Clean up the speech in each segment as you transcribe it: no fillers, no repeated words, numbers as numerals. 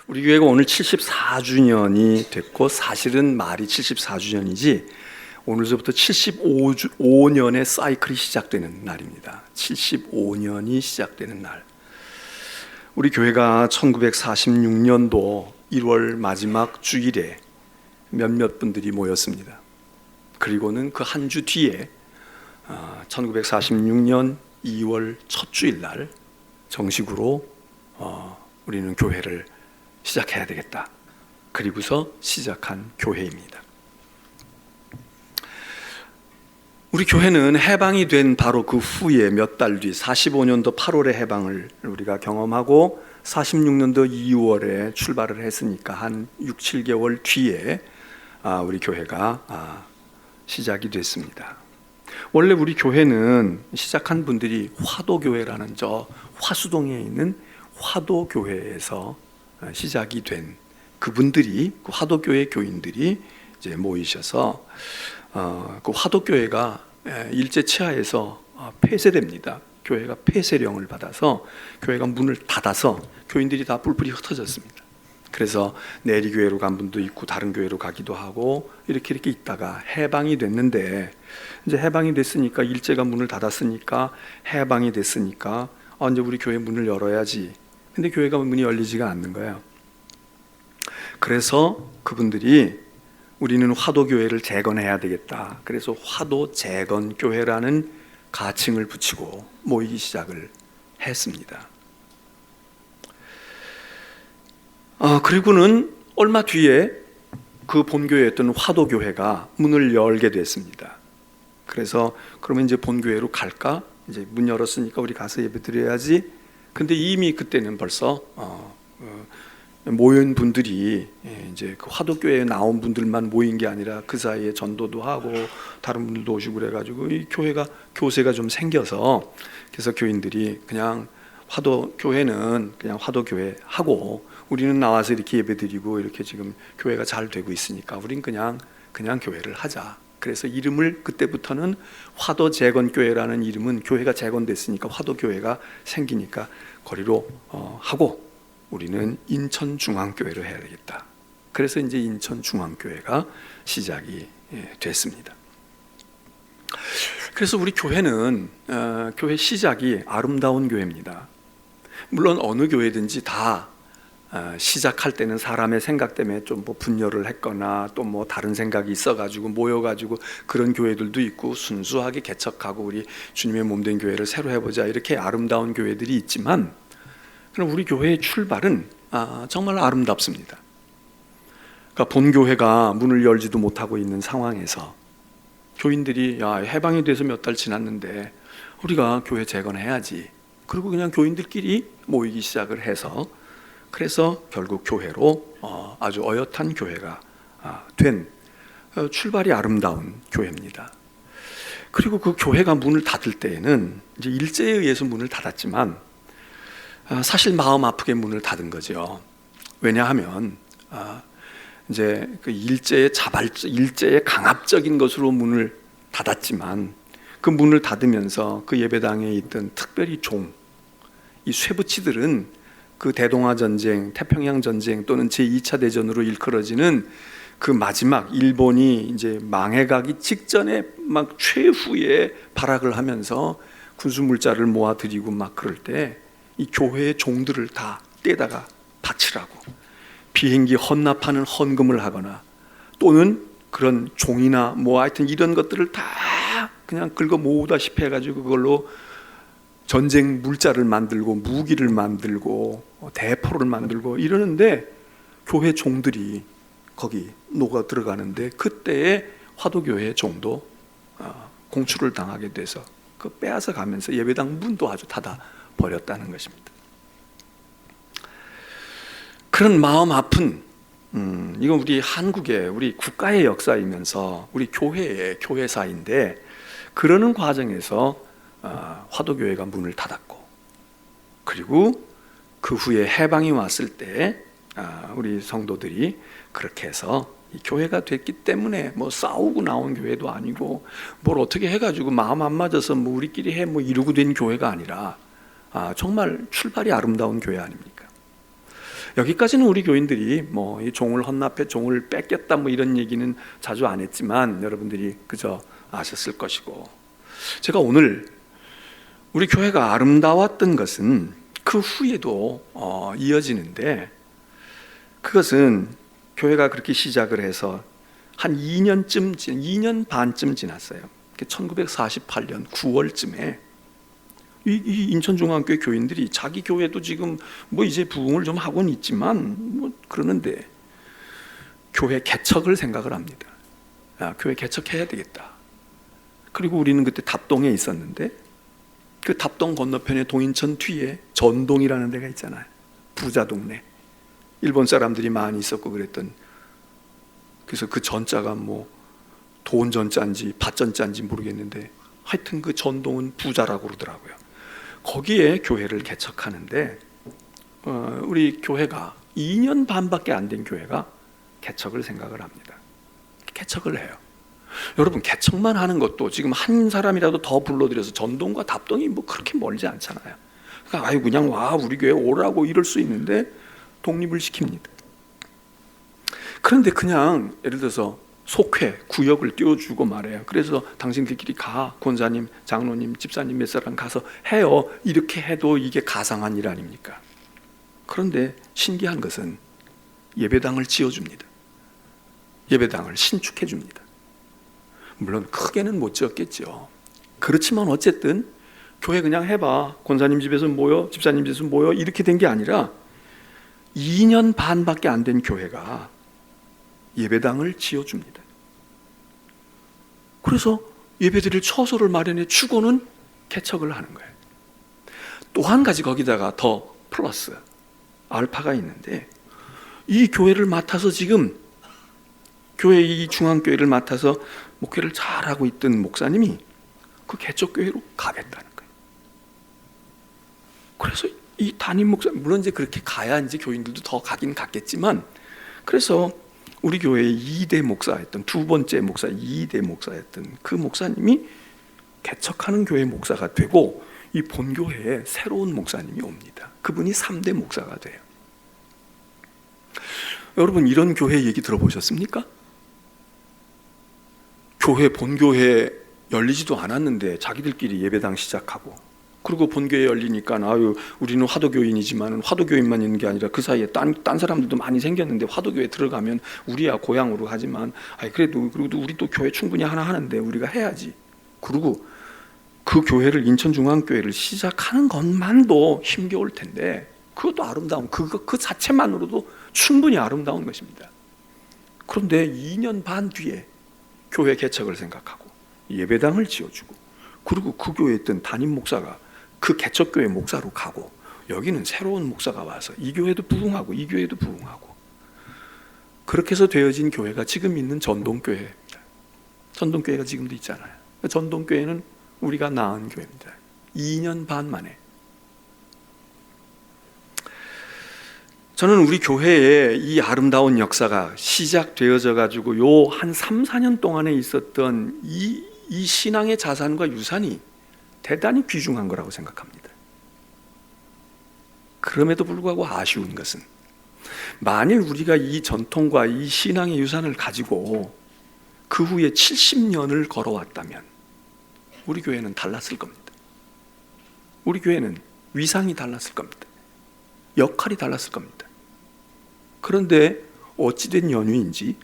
우리 교회가 오늘 74주년이 됐고, 사실은 말이 74주년이지 오늘서부터 75년의 사이클이 시작되는 날입니다. 75년이 시작되는 날. 우리 교회가 1946년도 1월 마지막 주일에 몇몇 분들이 모였습니다. 그리고는 그 한 주 뒤에 1946년 2월 첫 주일 날 정식으로 우리는 교회를 시작해야 되겠다. 그리고서 시작한 교회입니다. 우리 교회는 해방이 된 바로 그 후에 몇 달 뒤 45년도 8월에 해방을 우리가 경험하고 46년도 2월에 출발을 했으니까 한 6, 7개월 뒤에 우리 교회가 시작이 됐습니다. 원래 우리 교회는 시작한 분들이 화도교회라는 저 화수동에 있는 화도교회에서 시작이 된 그분들이, 그 화도교회 교인들이 이제 모이셔서 그 화도교회가 일제 치하에서 폐쇄됩니다. 교회가 폐쇄령을 받아서 교회가 문을 닫아서 교인들이 다 뿔뿔이 흩어졌습니다. 그래서 내리교회로 간 분도 있고 다른 교회로 가기도 하고 이렇게 있다가 해방이 됐는데, 이제 해방이 됐으니까, 일제가 문을 닫았으니까, 해방이 됐으니까 이제 우리 교회 문을 열어야지. 근데 교회가 문이 열리지가 않는 거예요. 그래서 그분들이 우리는 화도교회를 재건해야 되겠다. 그래서 화도재건교회라는 가칭을 붙이고 모이기 시작을 했습니다. 그리고는 얼마 뒤에 그 본교회였던 화도교회가 문을 열게 됐습니다. 그래서 그러면 이제 본교회로 갈까? 이제 문 열었으니까 우리 가서 예배 드려야지. 근데 이미 그때는 벌써 모인 분들이 이제 그 화도교회에 나온 분들만 모인 게 아니라 그 사이에 전도도 하고 다른 분들도 오시고 그래가지고 이 교회가 교세가 좀 생겨서, 그래서 교인들이 그냥 화도교회는 그냥 화도교회 하고 우리는 나와서 이렇게 예배드리고 이렇게 지금 교회가 잘 되고 있으니까 우린 그냥 교회를 하자. 그래서 이름을 그때부터는 화도재건교회라는 이름은, 교회가 재건됐으니까 화도교회가 생기니까 거리로 하고 우리는 인천중앙교회로 해야 되겠다. 그래서 이제 인천중앙교회가 시작이 됐습니다. 그래서 우리 교회는 교회 시작이 아름다운 교회입니다. 물론 어느 교회든지 다 시작할 때는 사람의 생각 때문에 좀 뭐 분열을 했거나 또 뭐 다른 생각이 있어가지고 모여가지고 그런 교회들도 있고, 순수하게 개척하고 우리 주님의 몸된 교회를 새로 해보자 이렇게 아름다운 교회들이 있지만, 그럼 우리 교회의 출발은 정말 아름답습니다. 그러니까 본교회가 문을 열지도 못하고 있는 상황에서 교인들이 해방이 돼서 몇 달 지났는데 우리가 교회 재건해야지. 그리고 그냥 교인들끼리 모이기 시작을 해서, 그래서 결국 교회로 아주 어엿한 교회가 된 출발이 아름다운 교회입니다. 그리고 그 교회가 문을 닫을 때에는 이제 일제에 의해서 문을 닫았지만 사실 마음 아프게 문을 닫은 거죠. 왜냐하면 이제 그 일제의 강압적인 것으로 문을 닫았지만, 그 문을 닫으면서 그 예배당에 있던 특별히 이 쇠붙이들은 그 대동아 전쟁, 태평양 전쟁 또는 제2차 대전으로 일컬어지는 그 마지막 일본이 이제 망해가기 직전에 막 최후의 발악을 하면서 군수 물자를 모아들이고 막 그럴 때 이 교회의 종들을 다 떼다가 바치라고, 비행기 헌납하는 헌금을 하거나 또는 그런 종이나 뭐 하여튼 이런 것들을 다 그냥 긁어 모으다시피 해가지고 그걸로 전쟁 물자를 만들고 무기를 만들고 대포를 만들고 이러는데, 교회 종들이 거기 녹아 들어가는데 그때에 화도교회 종도 공출을 당하게 돼서 그 빼앗아 가면서 예배당 문도 아주 닫아 버렸다는 것입니다. 그런 마음 아픈 이건 우리 한국의, 우리 국가의 역사이면서 우리 교회의 교회사인데, 그러는 과정에서 화도교회가 문을 닫았고, 그리고 그 후에 해방이 왔을 때 우리 성도들이 그렇게 해서 이 교회가 됐기 때문에 뭐 싸우고 나온 교회도 아니고 뭘 어떻게 해가지고 마음 안 맞아서 뭐 우리끼리 해 뭐 이러고 된 교회가 아니라 정말 출발이 아름다운 교회 아닙니까? 여기까지는 우리 교인들이 뭐 이 종을 헌납해 종을 뺏겼다 뭐 이런 얘기는 자주 안 했지만 여러분들이 그저 아셨을 것이고, 제가 오늘 우리 교회가 아름다웠던 것은 그 후에도 이어지는데, 그것은 교회가 그렇게 시작을 해서 한 2년 반쯤 지났어요. 1948년 9월쯤에 이 인천중앙교회 교인들이 자기 교회도 지금 뭐 이제 부흥을 좀 하고는 있지만 뭐 그러는데 교회 개척을 생각을 합니다. 교회 개척해야 되겠다. 그리고 우리는 그때 답동에 있었는데 그 답동 건너편에 동인천 뒤에 전동이라는 데가 있잖아요. 부자 동네. 일본 사람들이 많이 있었고 그랬던, 그래서 그 전자가 뭐 돈 전자인지 밭 전자인지 모르겠는데 하여튼 그 전동은 부자라고 그러더라고요. 거기에 교회를 개척하는데 우리 교회가 2년 반밖에 안 된 교회가 개척을 생각을 합니다. 개척을 해요. 여러분, 개척만 하는 것도 지금 한 사람이라도 더 불러들여서 전동과 답동이 뭐 그렇게 멀지 않잖아요. 그러니까 아유 그냥 와 우리 교회 오라고 이럴 수 있는데 독립을 시킵니다. 그런데 그냥 예를 들어서 속회, 구역을 띄워주고 말해요. 그래서 당신들끼리 가, 권사님, 장로님, 집사님 몇 사람 가서 해요. 이렇게 해도 이게 가상한 일 아닙니까? 그런데 신기한 것은 예배당을 지어줍니다. 예배당을 신축해 줍니다. 물론 크게는 못 지었겠죠. 그렇지만 어쨌든 교회 그냥 해봐, 권사님 집에서 모여, 집사님 집에서 모여, 이렇게 된 게 아니라 2년 반밖에 안 된 교회가 예배당을 지어줍니다. 그래서 예배드릴 처소를 마련해 주고는 개척을 하는 거예요. 또 한 가지 거기다가 더 플러스 알파가 있는데, 이 교회를 맡아서 지금 교회 이 중앙교회를 맡아서 목회를 잘하고 있던 목사님이 그 개척교회로 가겠다는 거예요. 그래서 이 담임 목사, 물론 이제 그렇게 가야 이제 교인들도 더 가긴 갔겠지만, 그래서 우리 교회의 2대 목사였던, 두 번째 목사 2대 목사였던 그 목사님이 개척하는 교회 목사가 되고 이 본교회에 새로운 목사님이 옵니다. 그분이 3대 목사가 돼요. 여러분, 이런 교회 얘기 들어보셨습니까? 교회, 본교회 열리지도 않았는데 자기들끼리 예배당 시작하고, 그리고 본교회 열리니까 아유 우리는 화도교인이지만 화도교인만 있는 게 아니라 그 사이에 딴 사람들도 많이 생겼는데 화도교회 들어가면 우리야 고향으로 하지만 그래도 우리 또 교회 충분히 하나 하는데 우리가 해야지. 그리고 그 교회를, 인천중앙교회를 시작하는 것만도 힘겨울 텐데 그것도 아름다운, 그 자체만으로도 충분히 아름다운 것입니다. 그런데 2년 반 뒤에 교회 개척을 생각하고 예배당을 지어주고, 그리고 그 교회에 있던 담임 목사가 그 개척교회 목사로 가고, 여기는 새로운 목사가 와서 이 교회도 부흥하고 이 교회도 부흥하고, 그렇게 해서 되어진 교회가 지금 있는 전동교회입니다. 전동교회가 지금도 있잖아요. 전동교회는 우리가 낳은 교회입니다. 2년 반 만에. 저는 우리 교회에 이 아름다운 역사가 시작되어져 가지고 요 한 3, 4년 동안에 있었던 이 신앙의 자산과 유산이 대단히 귀중한 거라고 생각합니다. 그럼에도 불구하고 아쉬운 것은, 만일 우리가 이 전통과 이 신앙의 유산을 가지고 그 후에 70년을 걸어왔다면 우리 교회는 달랐을 겁니다. 우리 교회는 위상이 달랐을 겁니다. 역할이 달랐을 겁니다. 그런데 어찌된 연유인지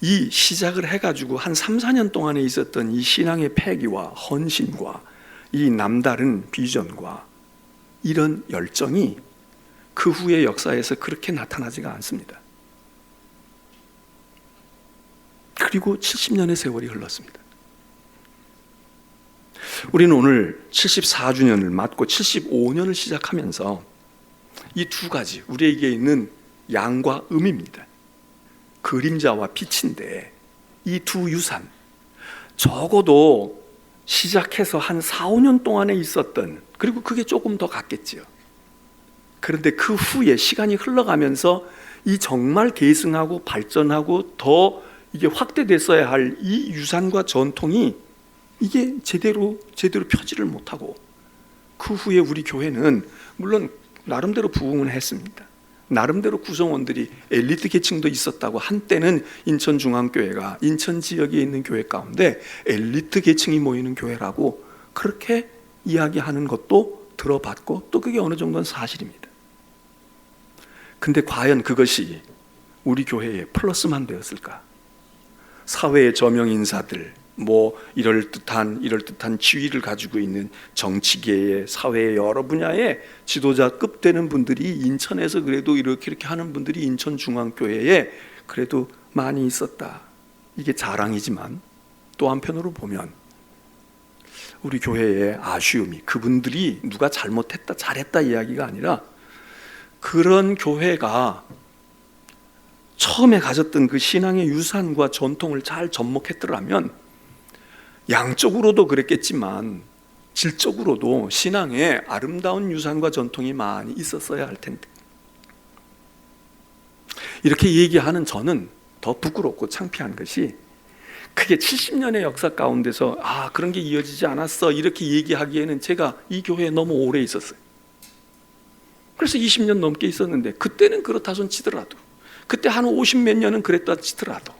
이 시작을 해가지고 한 3, 4년 동안에 있었던 이 신앙의 패기와 헌신과 이 남다른 비전과 이런 열정이 그 후의 역사에서 그렇게 나타나지가 않습니다. 그리고 70년의 세월이 흘렀습니다. 우리는 오늘 74주년을 맞고 75년을 시작하면서 이 두 가지, 우리에게 있는 양과 음입니다. 그림자와 빛인데 이 두 유산, 적어도 시작해서 한 4, 5년 동안에 있었던, 그리고 그게 조금 더 갔겠지요. 그런데 그 후에 시간이 흘러가면서 이 정말 계승하고 발전하고 더 이게 확대됐어야 할 이 유산과 전통이 이게 제대로 펴지를 못하고, 그 후에 우리 교회는 물론 나름대로 부흥은 했습니다. 나름대로 구성원들이 엘리트 계층도 있었다고, 한때는 인천중앙교회가 인천 지역에 있는 교회 가운데 엘리트 계층이 모이는 교회라고 그렇게 이야기하는 것도 들어봤고, 또 그게 어느 정도는 사실입니다. 근데 과연 그것이 우리 교회에 플러스만 되었을까? 사회의 저명 인사들, 뭐 이럴 듯한 지위를 가지고 있는 정치계의, 사회의 여러 분야의 지도자급 되는 분들이 인천에서 그래도 이렇게 하는 분들이 인천중앙교회에 그래도 많이 있었다. 이게 자랑이지만 또 한편으로 보면 우리 교회의 아쉬움이, 그분들이 누가 잘못했다 잘했다 이야기가 아니라, 그런 교회가 처음에 가졌던 그 신앙의 유산과 전통을 잘 접목했더라면 양적으로도 그랬겠지만 질적으로도 신앙의 아름다운 유산과 전통이 많이 있었어야 할 텐데, 이렇게 얘기하는 저는 더 부끄럽고 창피한 것이, 크게 70년의 역사 가운데서 그런 게 이어지지 않았어 이렇게 얘기하기에는 제가 이 교회에 너무 오래 있었어요. 그래서 20년 넘게 있었는데, 그때는 그렇다 손 치더라도, 그때 한 50몇 년은 그랬다 치더라도,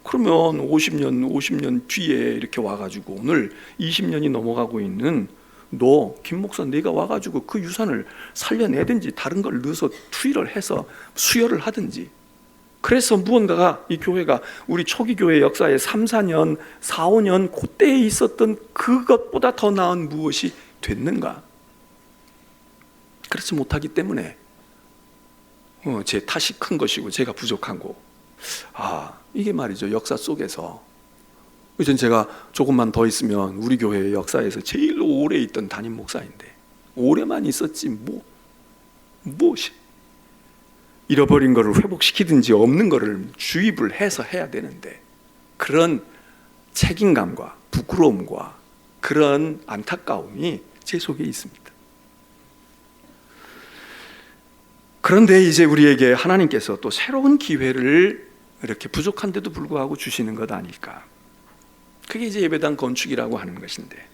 그러면 50년 뒤에 이렇게 와가지고 오늘 20년이 넘어가고 있는 너 김 목사, 내가 와가지고 그 유산을 살려내든지 다른 걸 넣어서 투입을 해서 수혈을 하든지, 그래서 무언가가 이 교회가 우리 초기 교회 역사의 3, 4년, 4, 5년 그때에 있었던 그것보다 더 나은 무엇이 됐는가? 그렇지 못하기 때문에 제 탓이 큰 것이고 제가 부족한 거. 이게 말이죠, 역사 속에서 이젠 제가 조금만 더 있으면 우리 교회의 역사에서 제일 오래 있던 담임 목사인데, 오래만 있었지 무엇이 잃어버린 것을 회복시키든지 없는 것을 주입을 해서 해야 되는데, 그런 책임감과 부끄러움과 그런 안타까움이 제 속에 있습니다. 그런데 이제 우리에게 하나님께서 또 새로운 기회를 이렇게 부족한데도 불구하고 주시는 것 아닐까? 그게 이제 예배당 건축이라고 하는 것인데,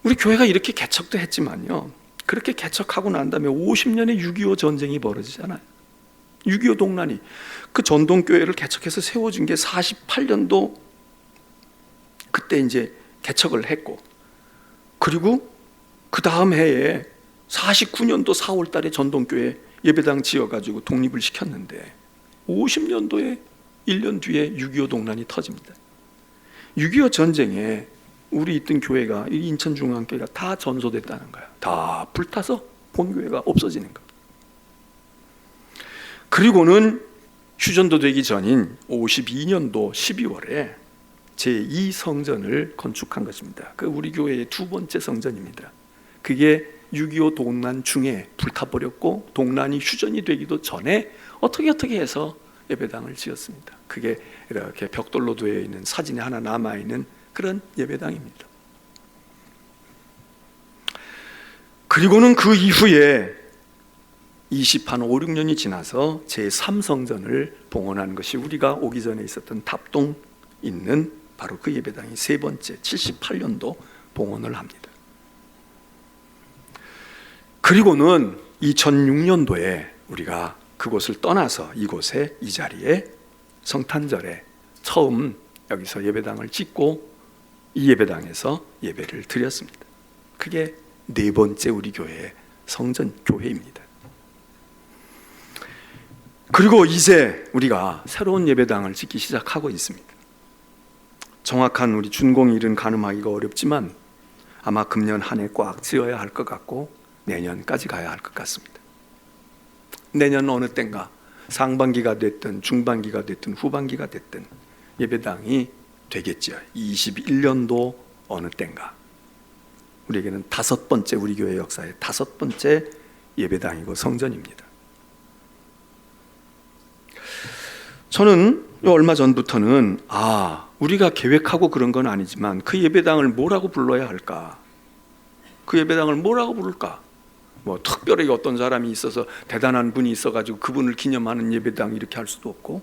우리 교회가 이렇게 개척도 했지만요, 그렇게 개척하고 난 다음에 50년의 6.25 전쟁이 벌어지잖아요. 6.25 동란이, 그 전동교회를 개척해서 세워준 게 48년도 그때 이제 개척을 했고, 그리고 그 다음 해에 49년도 4월 달에 전동교회 예배당 지어가지고 독립을 시켰는데, 50년도에 1년 뒤에 6.25 동란이 터집니다. 6.25 전쟁에 우리 있던 교회가, 이 인천중앙교회가 다 전소됐다는 거야. 다 불타서 본교회가 없어지는 거야. 그리고는 휴전도 되기 전인 52년도 12월에 제2성전을 건축한 것입니다. 그 우리 교회의 두 번째 성전입니다. 그게 6.25 동란 중에 불타버렸고, 동란이 휴전이 되기도 전에 어떻게 해서 예배당을 지었습니다. 그게 이렇게 벽돌로 되어 있는 사진이 하나 남아있는 그런 예배당입니다. 그리고는 그 이후에 5, 6년이 지나서 제3성전을 봉헌한 것이 우리가 오기 전에 있었던 답동 있는 바로 그 예배당이 세 번째 78년도 봉헌을 합니다. 그리고는 2006년도에 우리가 그곳을 떠나서 이곳에, 이 자리에 성탄절에 처음 여기서 예배당을 짓고 이 예배당에서 예배를 드렸습니다. 그게 네 번째 우리 교회의 성전 교회입니다. 그리고 이제 우리가 새로운 예배당을 짓기 시작하고 있습니다. 정확한 우리 준공일은 가늠하기가 어렵지만 아마 금년 한 해 꽉 지어야 할 것 같고, 내년까지 가야 할 것 같습니다. 내년 어느 때인가 상반기가 됐든 중반기가 됐든 후반기가 됐든 예배당이 되겠죠. 21년도 어느 때인가. 우리에게는 다섯 번째, 우리 교회 역사의 다섯 번째 예배당이고 성전입니다. 저는 얼마 전부터는 우리가 계획하고 그런 건 아니지만 그 예배당을 뭐라고 불러야 할까? 그 예배당을 뭐라고 부를까? 뭐 특별히 어떤 사람이 있어서 대단한 분이 있어가지고 그분을 기념하는 예배당 이렇게 할 수도 없고,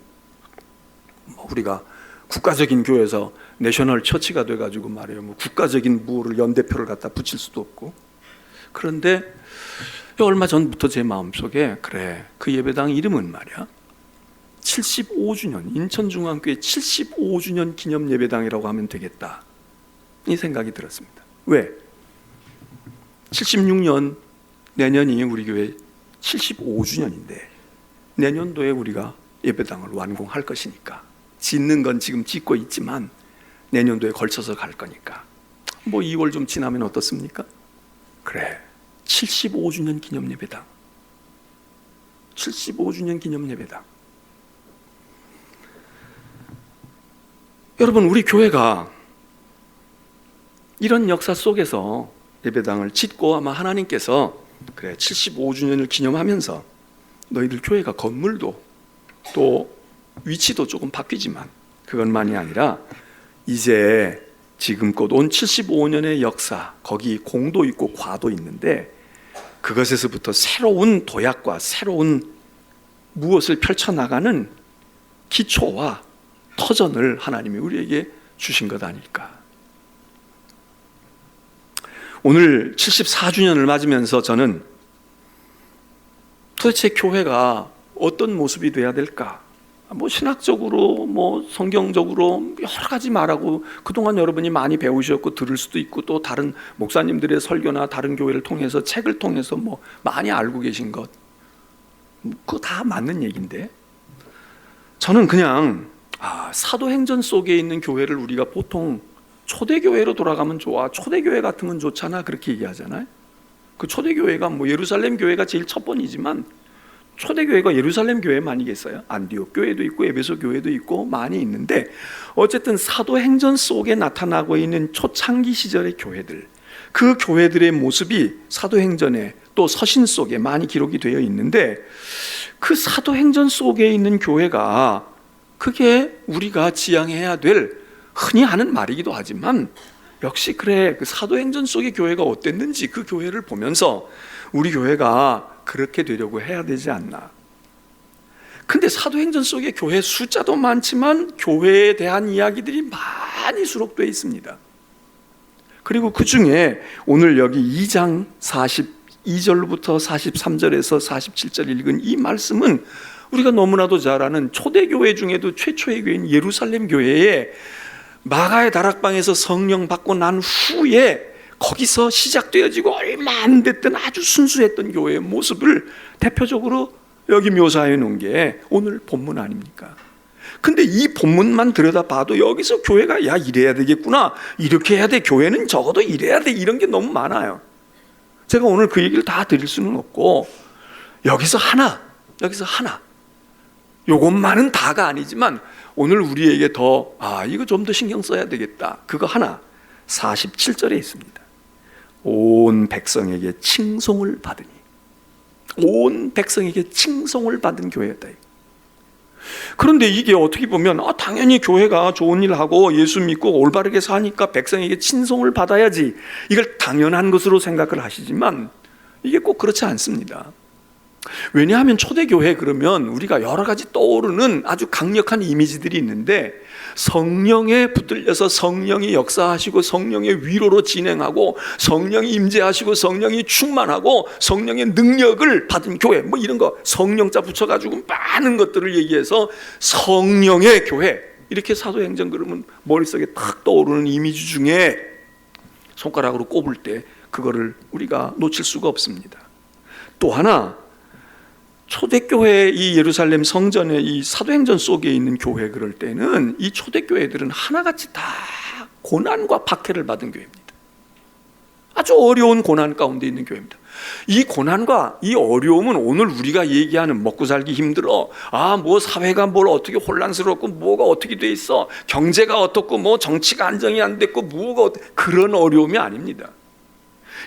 우리가 국가적인 교회에서 내셔널 처치가 돼가지고 말이에요, 국가적인 무엇을 연대표를 갖다 붙일 수도 없고. 그런데 얼마 전부터 제 마음속에 그래, 그 예배당 이름은 말이야 75주년 인천중앙교회 75주년 기념 예배당이라고 하면 되겠다, 이 생각이 들었습니다. 왜? 76년 내년이 우리 교회 75주년인데 내년도에 우리가 예배당을 완공할 것이니까, 짓는 건 지금 짓고 있지만 내년도에 걸쳐서 갈 거니까 뭐 2월 좀 지나면 어떻습니까? 그래, 75주년 기념 예배당, 75주년 기념 예배당. 여러분, 우리 교회가 이런 역사 속에서 예배당을 짓고 아마 하나님께서 그래 75주년을 기념하면서 너희들 교회가 건물도 또 위치도 조금 바뀌지만 그것만이 아니라 이제 지금껏 온 75년의 역사, 거기 공도 있고 과도 있는데 그것에서부터 새로운 도약과 새로운 무엇을 펼쳐나가는 기초와 터전을 하나님이 우리에게 주신 것 아닐까. 오늘 74주년을 맞으면서 저는 도대체 교회가 어떤 모습이 돼야 될까? 뭐 신학적으로, 뭐 성경적으로 여러 가지 말하고 그동안 여러분이 많이 배우셨고 들을 수도 있고 또 다른 목사님들의 설교나 다른 교회를 통해서 책을 통해서 뭐 많이 알고 계신 것, 그거 다 맞는 얘기인데 저는 그냥 사도행전 속에 있는 교회를 우리가 보통 초대교회로 돌아가면 좋아, 초대교회 같으면 좋잖아, 그렇게 얘기하잖아요. 그 초대교회가 뭐 예루살렘 교회가 제일 첫 번이지만 초대교회가 예루살렘 교회만이겠어요? 안디옥 교회도 있고 에베소 교회도 있고 많이 있는데 어쨌든 사도행전 속에 나타나고 있는 초창기 시절의 교회들, 그 교회들의 모습이 사도행전에 또 서신 속에 많이 기록이 되어 있는데 그 사도행전 속에 있는 교회가 그게 우리가 지향해야 될, 흔히 하는 말이기도 하지만 역시 그래, 그 사도행전 속의 교회가 어땠는지 그 교회를 보면서 우리 교회가 그렇게 되려고 해야 되지 않나. 근데 사도행전 속의 교회 숫자도 많지만 교회에 대한 이야기들이 많이 수록되어 있습니다. 그리고 그 중에 오늘 여기 2장 42절부터 43절에서 47절 읽은 이 말씀은 우리가 너무나도 잘 아는 초대교회 중에도 최초의 교회인 예루살렘 교회에 마가의 다락방에서 성령 받고 난 후에 거기서 시작되어지고 얼마 안 됐던 아주 순수했던 교회의 모습을 대표적으로 여기 묘사해 놓은 게 오늘 본문 아닙니까? 근데 이 본문만 들여다봐도 여기서 교회가 야 이래야 되겠구나, 이렇게 해야 돼, 교회는 적어도 이래야 돼, 이런 게 너무 많아요. 제가 오늘 그 얘기를 다 드릴 수는 없고 여기서 하나 요것만은 다가 아니지만 오늘 우리에게 더 이거 좀 더 신경 써야 되겠다, 그거 하나 47절에 있습니다. 온 백성에게 칭송을 받으니, 온 백성에게 칭송을 받은 교회였다. 그런데 이게 어떻게 보면 당연히 교회가 좋은 일 하고 예수 믿고 올바르게 사니까 백성에게 칭송을 받아야지, 이걸 당연한 것으로 생각을 하시지만 이게 꼭 그렇지 않습니다. 왜냐하면 초대교회 그러면 우리가 여러 가지 떠오르는 아주 강력한 이미지들이 있는데 성령에 붙들려서 성령이 역사하시고 성령의 위로로 진행하고 성령이 임재하시고 성령이 충만하고 성령의 능력을 받은 교회, 뭐 이런 거 성령자 붙여가지고 많은 것들을 얘기해서 성령의 교회, 이렇게 사도행전 그러면 머릿속에 탁 떠오르는 이미지 중에 손가락으로 꼽을 때 그거를 우리가 놓칠 수가 없습니다. 또 하나, 초대교회 이 예루살렘 성전의 이 사도행전 속에 있는 교회 그럴 때는 이 초대교회들은 하나같이 다 고난과 박해를 받은 교회입니다. 아주 어려운 고난 가운데 있는 교회입니다. 이 고난과 이 어려움은 오늘 우리가 얘기하는 먹고 살기 힘들어, 뭐 사회가 뭘 어떻게 혼란스럽고 뭐가 어떻게 돼 있어, 경제가 어떻고 뭐 정치가 안정이 안 됐고 뭐가 그런 어려움이 아닙니다.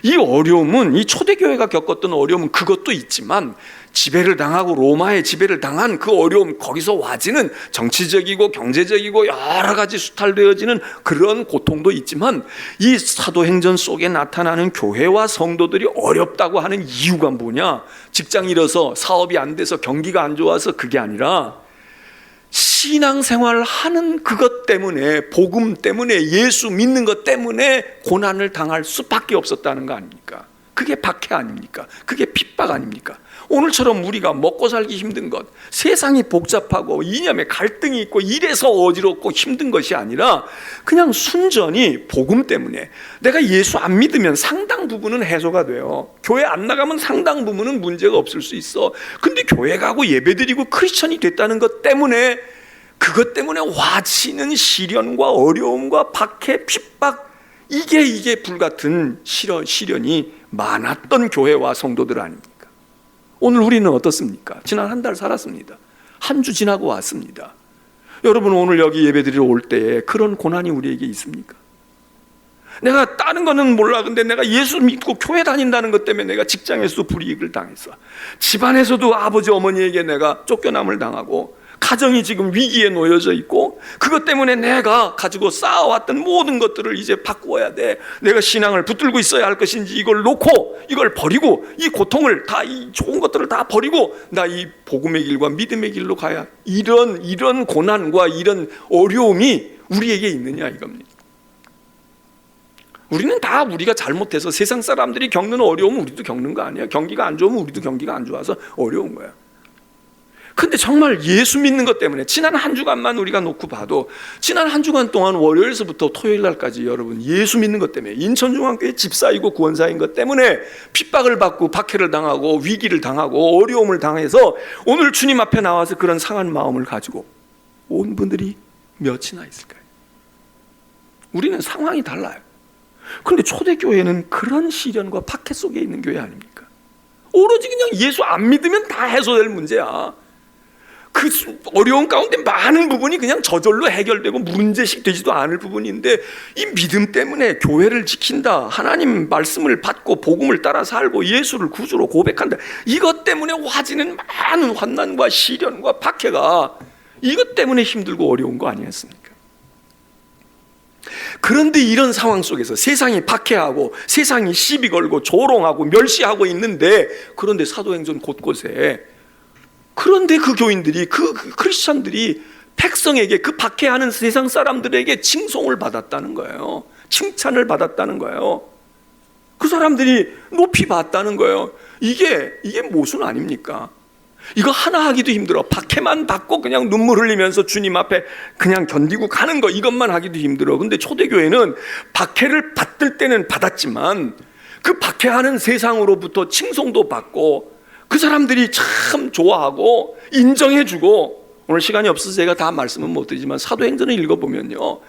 이 어려움은, 이 초대교회가 겪었던 어려움은 그것도 있지만 지배를 당하고 로마의 지배를 당한 그 어려움, 거기서 와지는 정치적이고 경제적이고 여러 가지 수탈되어지는 그런 고통도 있지만 이 사도행전 속에 나타나는 교회와 성도들이 어렵다고 하는 이유가 뭐냐? 직장 잃어서 사업이 안 돼서 경기가 안 좋아서 그게 아니라 신앙생활을 하는 그것 때문에, 복음 때문에, 예수 믿는 것 때문에 고난을 당할 수밖에 없었다는 거 아닙니까? 그게 박해 아닙니까? 그게 핍박 아닙니까? 오늘처럼 우리가 먹고 살기 힘든 것, 세상이 복잡하고 이념에 갈등이 있고 이래서 어지럽고 힘든 것이 아니라 그냥 순전히 복음 때문에 내가 예수 안 믿으면 상당 부분은 해소가 돼요. 교회 안 나가면 상당 부분은 문제가 없을 수 있어. 근데 교회 가고 예배드리고 크리스천이 됐다는 것 때문에, 그것 때문에 와지는 시련과 어려움과 박해, 핍박, 이게 불같은 시련이 많았던 교회와 성도들 아닙니까? 오늘 우리는 어떻습니까? 지난 한 달 살았습니다. 한 주 지나고 왔습니다. 여러분, 오늘 여기 예배드리러 올 때에 그런 고난이 우리에게 있습니까? 내가 다른 거는 몰라. 근데 내가 예수 믿고 교회 다닌다는 것 때문에 내가 직장에서도 불이익을 당했어. 집안에서도 아버지 어머니에게 내가 쫓겨남을 당하고, 가정이 지금 위기에 놓여져 있고, 그것 때문에 내가 가지고 쌓아왔던 모든 것들을 이제 바꾸어야 돼. 내가 신앙을 붙들고 있어야 할 것인지 이걸 놓고, 이걸 버리고, 이 고통을 다, 이 좋은 것들을 다 버리고 나 이 복음의 길과 믿음의 길로 가야, 이런 고난과 이런 어려움이 우리에게 있느냐 이겁니다. 우리는 다 우리가 잘못해서 세상 사람들이 겪는 어려움은 우리도 겪는 거 아니야. 경기가 안 좋으면 우리도 경기가 안 좋아서 어려운 거야. 근데 정말 예수 믿는 것 때문에 지난 한 주간만 우리가 놓고 봐도, 지난 한 주간 동안 월요일서부터 토요일 날까지 여러분 예수 믿는 것 때문에, 인천중앙교회 집사이고 구원사인 것 때문에 핍박을 받고 박해를 당하고 위기를 당하고 어려움을 당해서 오늘 주님 앞에 나와서 그런 상한 마음을 가지고 온 분들이 몇이나 있을까요? 우리는 상황이 달라요. 그런데 초대교회는 그런 시련과 박해 속에 있는 교회 아닙니까? 오로지 그냥 예수 안 믿으면 다 해소될 문제야. 그 어려운 가운데 많은 부분이 그냥 저절로 해결되고 문제식 되지도 않을 부분인데, 이 믿음 때문에 교회를 지킨다, 하나님 말씀을 받고 복음을 따라 살고 예수를 구주로 고백한다, 이것 때문에 와지는 많은 환난과 시련과 박해가 이것 때문에 힘들고 어려운 거 아니었습니까? 그런데 이런 상황 속에서 세상이 박해하고 세상이 시비 걸고 조롱하고 멸시하고 있는데, 그런데 사도행전 곳곳에, 그런데 그 교인들이, 그 크리스천들이 백성에게, 그 박해하는 세상 사람들에게 칭송을 받았다는 거예요. 칭찬을 받았다는 거예요. 그 사람들이 높이 봤다는 거예요. 이게 모순 아닙니까? 이거 하나 하기도 힘들어. 박해만 받고 그냥 눈물 흘리면서 주님 앞에 그냥 견디고 가는 거, 이것만 하기도 힘들어. 근데 초대교회는 박해를 받을 때는 받았지만 그 박해하는 세상으로부터 칭송도 받고, 그 사람들이 참 좋아하고 인정해주고, 오늘 시간이 없어서 제가 다 말씀은 못 드리지만 사도행전을 읽어보면요,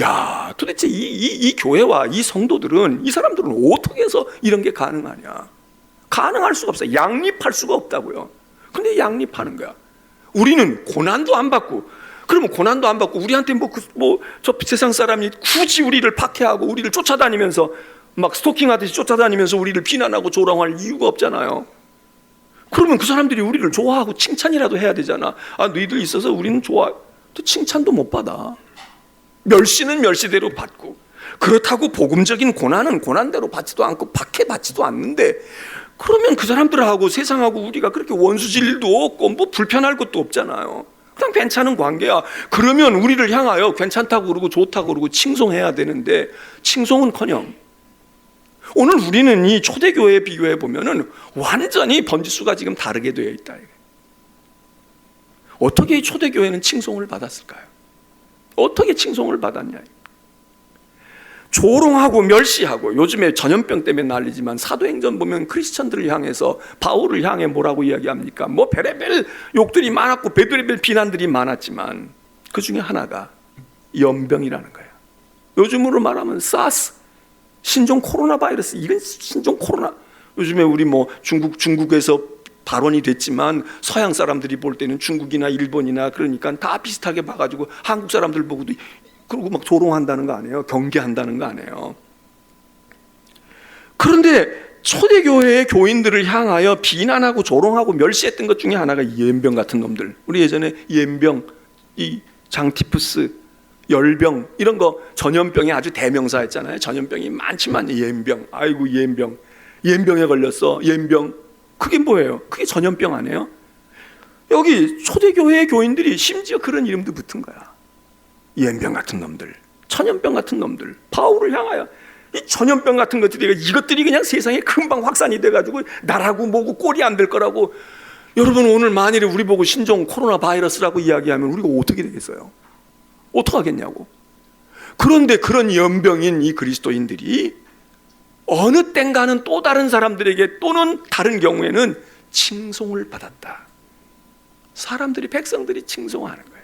야, 도대체 이 교회와 이 성도들은, 이 사람들은 어떻게 해서 이런 게 가능하냐? 가능할 수가 없어요. 양립할 수가 없다고요. 근데 양립하는 거야. 우리는 고난도 안 받고, 그러면 고난도 안 받고 우리한테 저 세상 사람이 굳이 우리를 박해하고 우리를 쫓아다니면서 막 스토킹하듯이 쫓아다니면서 우리를 비난하고 조롱할 이유가 없잖아요. 그러면 그 사람들이 우리를 좋아하고 칭찬이라도 해야 되잖아. 아, 너희들 있어서 우리는 좋아. 칭찬도 못 받아. 멸시는 멸시대로 받고, 그렇다고 복음적인 고난은 고난대로 받지도 않고 박해받지도 않는데, 그러면 그 사람들하고 세상하고 우리가 그렇게 원수질 일도 없고 뭐 불편할 것도 없잖아요. 그냥 괜찮은 관계야. 그러면 우리를 향하여 괜찮다고 그러고 좋다고 그러고 칭송해야 되는데, 칭송은커녕 오늘 우리는 이 초대교회에 비교해 보면은 완전히 번지수가 지금 다르게 되어 있다. 어떻게 이 초대교회는 칭송을 받았을까요? 어떻게 칭송을 받았냐? 조롱하고 멸시하고, 요즘에 전염병 때문에 난리지만 사도행전 보면 크리스천들을 향해서, 바울을 향해 뭐라고 이야기합니까? 뭐 별의별 욕들이 많았고 별의별 비난들이 많았지만 그 중에 하나가 연병이라는 거예요. 요즘으로 말하면 사스, 신종 코로나 바이러스. 이건 신종 코로나. 요즘에 우리 중국에서 발원이 됐지만 서양 사람들이 볼 때는 중국이나 일본이나 그러니까 다 비슷하게 봐가지고 한국 사람들 보고도 그리고 막 조롱한다는 거 아니에요? 경계한다는 거 아니에요? 그런데 초대교회의 교인들을 향하여 비난하고 조롱하고 멸시했던 것 중에 하나가 연병 같은 놈들. 우리 예전에 연병, 이 장티푸스, 열병, 이런 거 전염병이 아주 대명사였잖아요. 전염병이 많지만 연병, 아이고 연병, 연병에 걸렸어, 연병. 그게 뭐예요? 그게 전염병 아니에요? 여기 초대교회의 교인들이 심지어 그런 이름도 붙은 거야. 연병 같은 놈들, 천연병 같은 놈들. 바울을 향하여 이 전염병 같은 것들이 이것들이 그냥 세상에 금방 확산이 돼가지고 나라고 뭐고 꼴이 안 될 거라고. 여러분, 오늘 만일에 우리 보고 신종 코로나 바이러스라고 이야기하면 우리가 어떻게 되겠어요? 어떡하겠냐고. 그런데 그런 연병인 이 그리스도인들이 어느 땐가는 또 다른 사람들에게 또는 다른 경우에는 칭송을 받았다. 사람들이, 백성들이 칭송하는 거예요.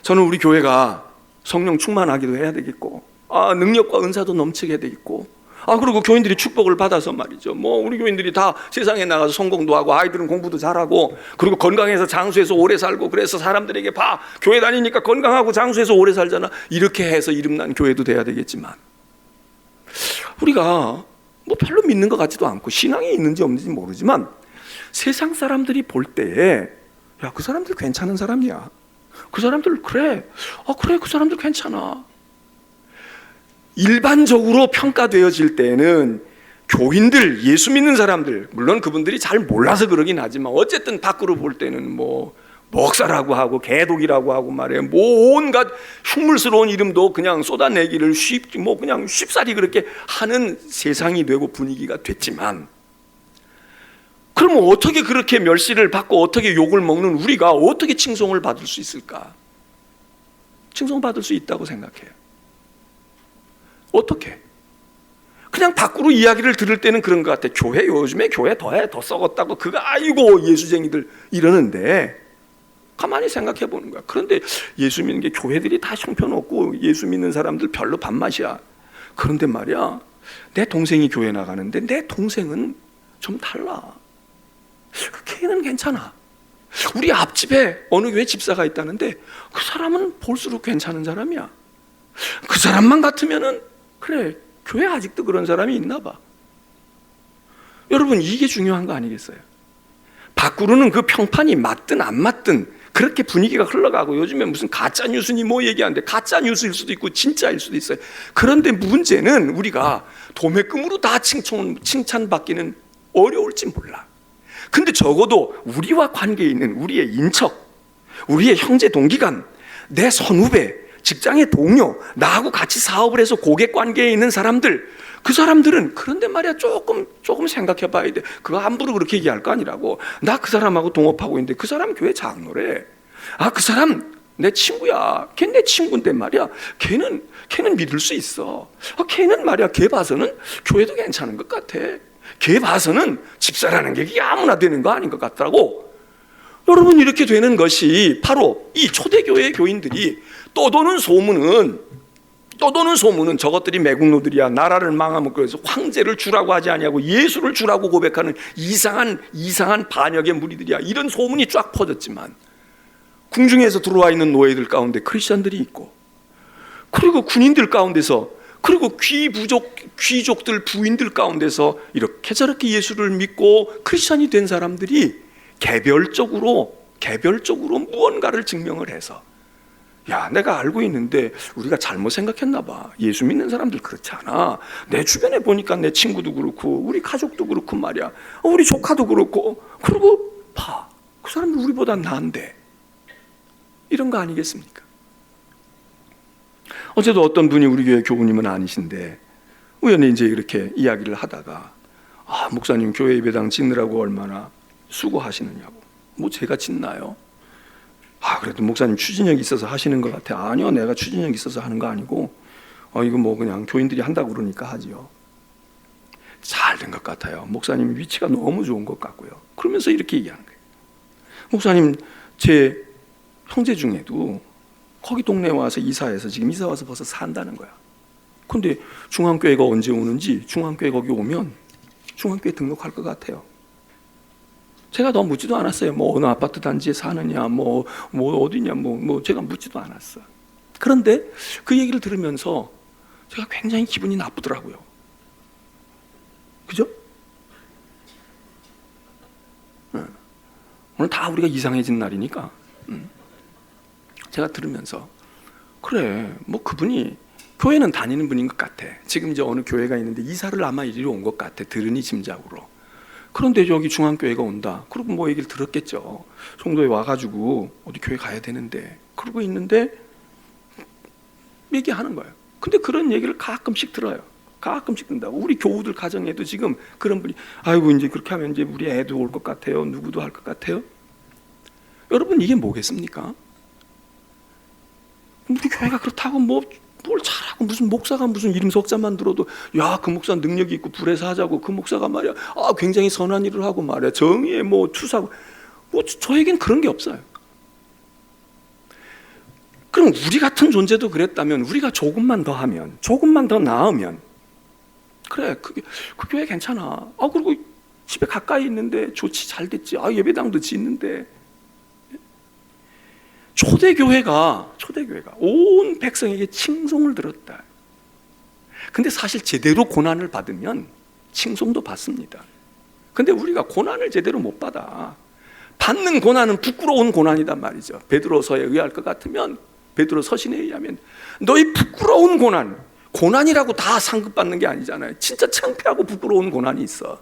저는 우리 교회가 성령 충만하기도 해야 되겠고, 능력과 은사도 넘치게 해야 되겠고, 그리고 교인들이 축복을 받아서 말이죠, 우리 교인들이 다 세상에 나가서 성공도 하고 아이들은 공부도 잘하고 그리고 건강해서 장수해서 오래 살고, 그래서 사람들에게 봐, 교회 다니니까 건강하고 장수해서 오래 살잖아, 이렇게 해서 이름난 교회도 돼야 되겠지만, 우리가 별로 믿는 것 같지도 않고 신앙이 있는지 없는지 모르지만 세상 사람들이 볼 때에 야, 그 사람들 괜찮은 사람이야, 그 사람들 그래 그 사람들 괜찮아, 일반적으로 평가되어질 때는 교인들, 예수 믿는 사람들, 물론 그분들이 잘 몰라서 그러긴 하지만 어쨌든 밖으로 볼 때는 목사라고 하고 개독이라고 하고 말이에요, 온갖 흉물스러운 이름도 그냥 쏟아내기를 그냥 쉽사리 그렇게 하는 세상이 되고 분위기가 됐지만, 그러면 어떻게 그렇게 멸시를 받고 어떻게 욕을 먹는 우리가 어떻게 칭송을 받을 수 있을까? 칭송받을 수 있다고 생각해요. 어떻게? 그냥 밖으로 이야기를 들을 때는 그런 것 같아. 요즘에 교회 더 썩었다고, 그거 아이고 예수쟁이들 이러는데, 가만히 생각해 보는 거야. 그런데 예수 믿는 게 교회들이 다 형편없고 예수 믿는 사람들 별로 밥맛이야. 그런데 말이야, 내 동생이 교회 나가는데 내 동생은 좀 달라. 걔는 괜찮아. 우리 앞집에 어느 교회 집사가 있다는데 그 사람은 볼수록 괜찮은 사람이야. 그 사람만 같으면은 그래, 교회 아직도 그런 사람이 있나 봐. 여러분, 이게 중요한 거 아니겠어요? 밖으로는 그 평판이 맞든 안 맞든 그렇게 분위기가 흘러가고, 요즘에 무슨 가짜 뉴스니 얘기하는데 가짜 뉴스일 수도 있고 진짜일 수도 있어요. 그런데 문제는 우리가 도매금으로 다 칭찬받기는 어려울지 몰라. 근데 적어도 우리와 관계 있는 우리의 인척, 우리의 형제 동기간, 내 선후배, 직장의 동료, 나하고 같이 사업을 해서 고객 관계에 있는 사람들, 그 사람들은 그런데 말이야 조금 생각해 봐야 돼. 그거 함부로 그렇게 얘기할 거 아니라고. 나 그 사람하고 동업하고 있는데 그 사람 교회 장로래. 그 사람 내 친구야. 걔 내 친구인데 말이야, 걔는 믿을 수 있어. 걔는 말이야, 걔 봐서는 교회도 괜찮은 것 같아. 걔 봐서는 집사라는 게 아무나 되는 거 아닌 것 같더라고. 여러분, 이렇게 되는 것이 바로 이 초대교회의 교인들이 떠도는 소문은 저것들이 매국노들이야, 나라를 망하면 그래서 황제를 주라고 하지 아니하고 예수를 주라고 고백하는 이상한 반역의 무리들이야, 이런 소문이 쫙 퍼졌지만, 궁중에서 들어와 있는 노예들 가운데 크리스천들이 있고, 그리고 군인들 가운데서, 그리고 귀족들, 부인들 가운데서 이렇게 저렇게 예수를 믿고 크리스천이 된 사람들이 개별적으로 무언가를 증명을 해서, 야, 내가 알고 있는데 우리가 잘못 생각했나 봐. 예수 믿는 사람들 그렇지 않아. 내 주변에 보니까 내 친구도 그렇고 우리 가족도 그렇고 말이야, 우리 조카도 그렇고, 그리고 봐, 그 사람들 우리보다 나은데, 이런 거 아니겠습니까? 어제도 어떤 분이 우리 교회 교우님은 아니신데 우연히 이제 이렇게 이야기를 하다가, 목사님 교회 예배당 짓느라고 얼마나 수고하시느냐고. 제가 짓나요? 그래도 목사님 추진력이 있어서 하시는 것 같아. 아니요, 내가 추진력이 있어서 하는 거 아니고, 이거 그냥 교인들이 한다고 그러니까 하지요. 잘 된 것 같아요. 목사님 위치가 너무 좋은 것 같고요. 그러면서 이렇게 얘기하는 거예요. 목사님, 제 형제 중에도 거기 동네에 와서 이사해서 지금 이사 와서 벌써 산다는 거야. 근데 중앙교회가 언제 오는지, 중앙교회 거기 오면 중앙교회 등록할 것 같아요. 제가 더 묻지도 않았어요. 어느 아파트 단지에 사느냐, 어디냐, 제가 묻지도 않았어. 그런데 그 얘기를 들으면서 제가 굉장히 기분이 나쁘더라고요. 그죠? 오늘 다 우리가 이상해진 날이니까. 제가 들으면서, 그래, 그분이 교회는 다니는 분인 것 같아. 지금 이제 어느 교회가 있는데 이사를 아마 이리로 온 것 같아, 들으니 짐작으로. 그런데 여기 중앙교회가 온다. 그리고 얘기를 들었겠죠. 송도에 와가지고 어디 교회 가야 되는데, 그러고 있는데 얘기하는 거예요. 근데 그런 얘기를 가끔씩 들어요. 가끔씩 든다고. 우리 교우들 가정에도 지금 그런 분이 아이고 이제 그렇게 하면 이제 우리 애도 올 것 같아요. 누구도 할 것 같아요. 여러분 이게 뭐겠습니까? 우리 교회가 그렇다고 뭘 잘하고 무슨 목사가 무슨 이름 석자만 들어도 야 그 목사 능력이 있고 불에서 하자고 그 목사가 말이야 굉장히 선한 일을 하고 말이야 정의에 뭐 투사하고 뭐 저에겐 그런 게 없어요. 그럼 우리 같은 존재도 그랬다면 우리가 조금만 더 하면 조금만 더 나으면 그래 그 교회 괜찮아. 그리고 집에 가까이 있는데 좋지 잘 됐지. 예배당도 짓는데. 초대교회가 온 백성에게 칭송을 들었다. 근데 사실 제대로 고난을 받으면 칭송도 받습니다. 근데 우리가 고난을 제대로 못 받아. 받는 고난은 부끄러운 고난이단 말이죠. 베드로서에 의할 것 같으면 베드로 서신에 의하면 너희 부끄러운 고난이라고 다 상급받는 게 아니잖아요. 진짜 창피하고 부끄러운 고난이 있어.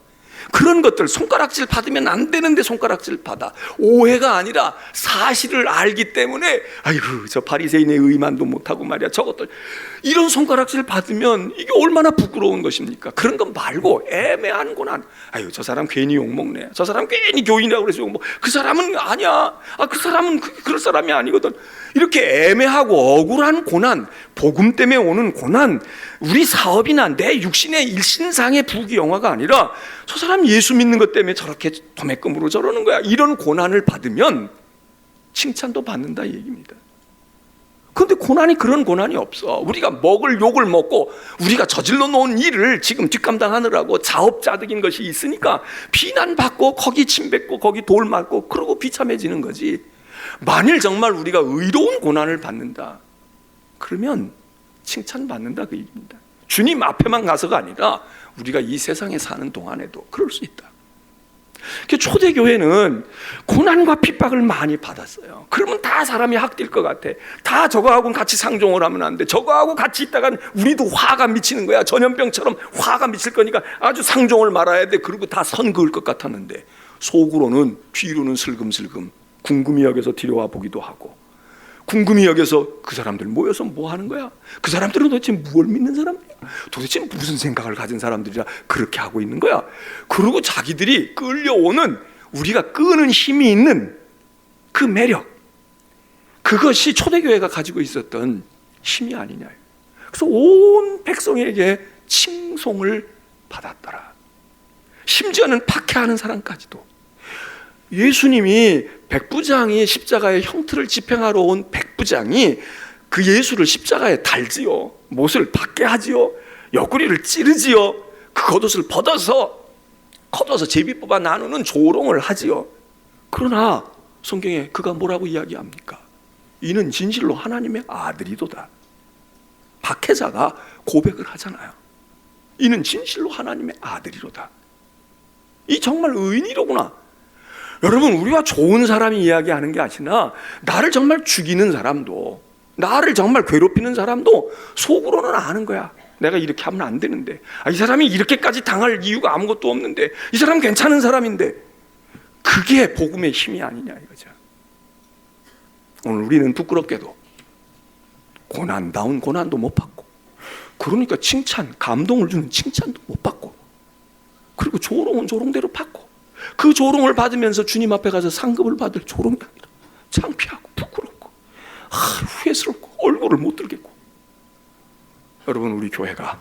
그런 것들 손가락질 받으면 안 되는데 손가락질 받아. 오해가 아니라 사실을 알기 때문에 아이고 저 바리새인의 의만도 못하고 말이야 저것들 이런 손가락질 받으면 이게 얼마나 부끄러운 것입니까? 그런 거 말고 애매한 고난. 아유 저 사람 괜히 욕먹네. 저 사람 괜히 교인이라고 그래서 욕먹. 그 사람은 아니야. 그 사람은 그럴 사람이 아니거든. 이렇게 애매하고 억울한 고난, 복음 때문에 오는 고난, 우리 사업이나 내 육신의 일신상의 부귀영화가 아니라 저 사람 예수 믿는 것 때문에 저렇게 도매금으로 저러는 거야. 이런 고난을 받으면 칭찬도 받는다 이 얘기입니다. 그런데 고난이 그런 고난이 없어. 우리가 먹을 욕을 먹고 우리가 저질러 놓은 일을 지금 뒷감당하느라고 자업자득인 것이 있으니까 비난받고 거기 침 뱉고 거기 돌 맞고 그러고 비참해지는 거지. 만일 정말 우리가 의로운 고난을 받는다 그러면 칭찬받는다 그 얘기입니다. 주님 앞에만 가서가 아니라 우리가 이 세상에 사는 동안에도 그럴 수 있다. 초대교회는 고난과 핍박을 많이 받았어요. 그러면 다 사람이 학뛸 것 같아. 다 저거하고 같이 상종을 하면 안 돼. 저거하고 같이 있다간 우리도 화가 미치는 거야. 전염병처럼 화가 미칠 거니까 아주 상종을 말아야 돼. 그리고 다 선 그을 것 같았는데 속으로는 뒤로는 슬금슬금 궁금히 여겨서 뒤려와 보기도 하고 궁금히 여겨서 그 사람들 모여서 뭐 하는 거야? 그 사람들은 도대체 뭘 믿는 사람들이야? 도대체 무슨 생각을 가진 사람들이라 그렇게 하고 있는 거야? 그리고 자기들이 끌려오는 우리가 끄는 힘이 있는 그 매력, 그것이 초대교회가 가지고 있었던 힘이 아니냐. 그래서 온 백성에게 칭송을 받았더라. 심지어는 박해하는 사람까지도. 예수님이 백부장이 십자가의 형틀을 집행하러 온 백부장이 그 예수를 십자가에 달지요. 못을 받게 하지요. 옆구리를 찌르지요. 그 겉옷을 걷어서 제비 뽑아 나누는 조롱을 하지요. 그러나 성경에 그가 뭐라고 이야기합니까? 이는 진실로 하나님의 아들이도다. 박해자가 고백을 하잖아요. 이는 진실로 하나님의 아들이로다. 이 정말 의인이로구나. 여러분 우리가 좋은 사람이 이야기하는 게 아니라 나를 정말 죽이는 사람도 나를 정말 괴롭히는 사람도 속으로는 아는 거야. 내가 이렇게 하면 안 되는데 이 사람이 이렇게까지 당할 이유가 아무것도 없는데 이 사람 괜찮은 사람인데 그게 복음의 힘이 아니냐 이거죠. 오늘 우리는 부끄럽게도 고난다운 고난도 못 받고 그러니까 칭찬, 감동을 주는 칭찬도 못 받고 그리고 조롱은 조롱대로 받고 그 조롱을 받으면서 주님 앞에 가서 상급을 받을 조롱이 아니라 창피하고 부끄럽고 후회스럽고 얼굴을 못 들겠고. 여러분 우리 교회가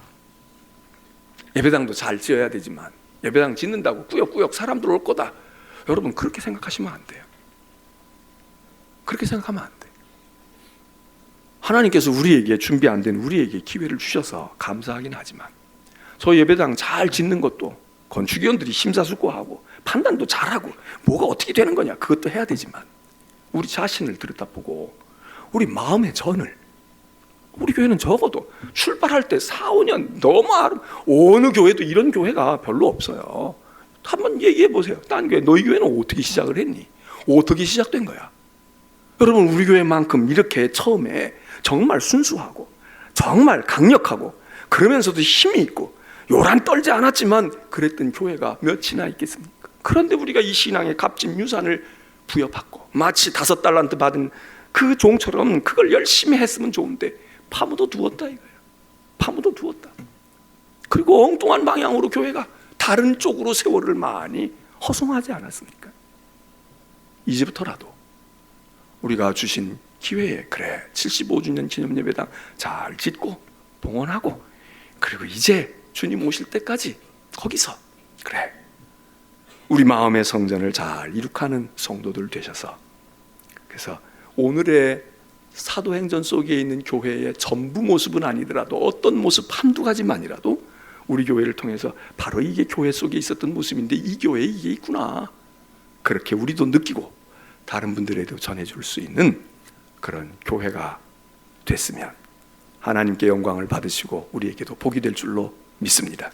예배당도 잘 지어야 되지만 예배당 짓는다고 꾸역꾸역 사람들 올 거다. 여러분 그렇게 생각하시면 안 돼요. 그렇게 생각하면 안 돼. 하나님께서 우리에게 준비 안 된 우리에게 기회를 주셔서 감사하긴 하지만 저 예배당 잘 짓는 것도 건축위원들이 심사숙고하고 판단도 잘하고 뭐가 어떻게 되는 거냐 그것도 해야 되지만 우리 자신을 들여다보고 우리 마음의 전을 우리 교회는 적어도 출발할 때 4, 5년 너무 어느 교회도 이런 교회가 별로 없어요. 한번 얘기해 보세요. 딴 교회 너희 교회는 어떻게 시작을 했니? 어떻게 시작된 거야? 여러분 우리 교회만큼 이렇게 처음에 정말 순수하고 정말 강력하고 그러면서도 힘이 있고 요란 떨지 않았지만 그랬던 교회가 몇이나 있겠습니까? 그런데 우리가 이 신앙의 값진 유산을 부여받고 마치 5달란트 받은 그 종처럼 그걸 열심히 했으면 좋은데 파묻어 두었다 이거예요. 파묻어 두었다. 그리고 엉뚱한 방향으로 교회가 다른 쪽으로 세월을 많이 허송하지 않았습니까? 이제부터라도 우리가 주신 기회에 그래 75주년 기념예배당 잘 짓고 봉헌하고 그리고 이제 주님 오실 때까지 거기서 그래 우리 마음의 성전을 잘 이룩하는 성도들 되셔서 그래서 오늘의 사도행전 속에 있는 교회의 전부 모습은 아니더라도 어떤 모습 한두 가지만이라도 우리 교회를 통해서 바로 이게 교회 속에 있었던 모습인데 이 교회에 이게 있구나 그렇게 우리도 느끼고 다른 분들에도 전해줄 수 있는 그런 교회가 됐으면 하나님께 영광을 받으시고 우리에게도 복이 될 줄로 믿습니다.